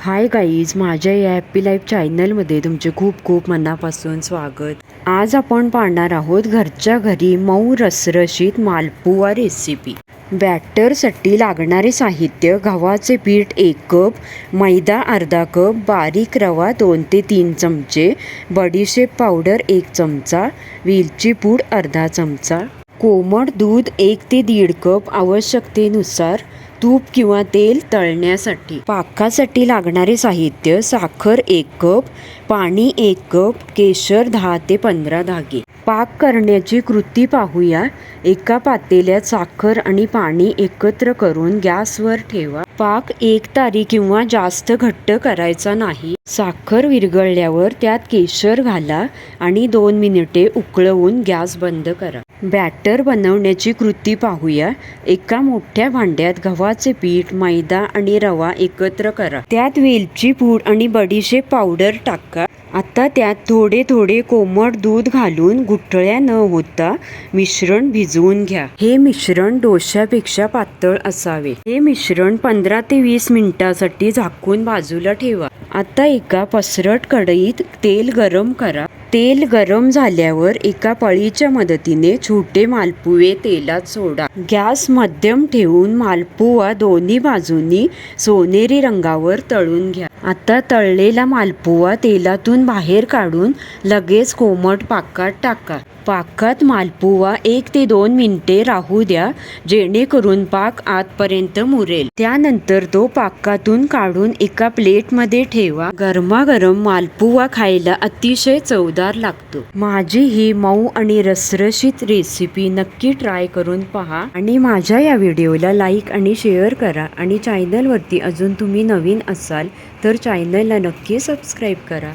Hi guys, माझ्या या happy life चॅनलमध्ये तुमचे खूप खूप मनापासून स्वागत. आज आपण पाहणार आहोत घरच्या घरी मऊ रसरशीत मालपुआ रेसिपी. बॅटरसाठी लागणारे साहित्य: गव्हाचे पीठ 1 कप, मैदा अर्धा कप, बारीक रवा 2 ते 3 चमचे, बडीशेप पावडर 1 चमचा, वेलची पूड अर्धा चमचा, कोमट दूध 1 ते 1.5 कप, आवश्यकतेनुसार तूप किंवा तेल तळण्यासाठी. पाकासाठी लागणारे साहित्य: साखर 1 कप, पाणी 1 कप, केशर 10 ते 15 धागे. पाक करण्याची कृती पाहूया. एका पातेल्यात साखर आणि पाणी एकत्र करून गॅसवर ठेवा. पाक एकतारी किंवा जास्त घट्ट करायचा नाही. साखर विरघळल्यावर त्यात केशर घाला आणि 2 मिनिटे उकळवून गॅस बंद करा. बॅटर बनवण्याची कृती पाहूया. एका मोठ्या भांड्यात गव्हाचे पीठ, मैदा आणि रवा एकत्र करा. त्यात वेलची पूड आणि बडीशेप पावडर टाका. आता त्यात थोडे थोडे कोमट दूध घालून गुठळ्या न होता मिश्रण भिजवून घ्या. हे मिश्रण डोश्यापेक्षा पातळ असावे. हे मिश्रण 15 ते 20 मिनिटांसाठी झाकून बाजूला ठेवा. आता एका पसरट कढईत तेल गरम करा. तेल गरम झाल्यावर एका पळीच्या मदतीने छोटे मालपुवे तेलात सोडा. गॅस मध्यम ठेवून मालपुआ दोन्ही बाजूंनी सोनेरी रंगावर तळून घ्या. आता तळलेला मालपुआ तेलातून बाहेर काढून लगेच कोमट पाकात टाका. पाकात मालपुआ 1 ते 2 मिनिटे राहू द्या, जेणेकरून पाक आतपर्यंत मुरेल. त्यानंतर तो पाकातून काढून एका प्लेटमध्ये ठेवा. गरमागरम मालपुआ खायला अतिशय चवदार लागतो. माझी ही मऊ आणि रसरशीत रेसिपी नक्की ट्राय करून पहा आणि माझ्या या व्हिडिओला लाईक आणि शेअर करा. आणि चॅनलवरती अजून तुम्ही नवीन असाल तर चॅनलला नक्की सबस्क्राईब करा.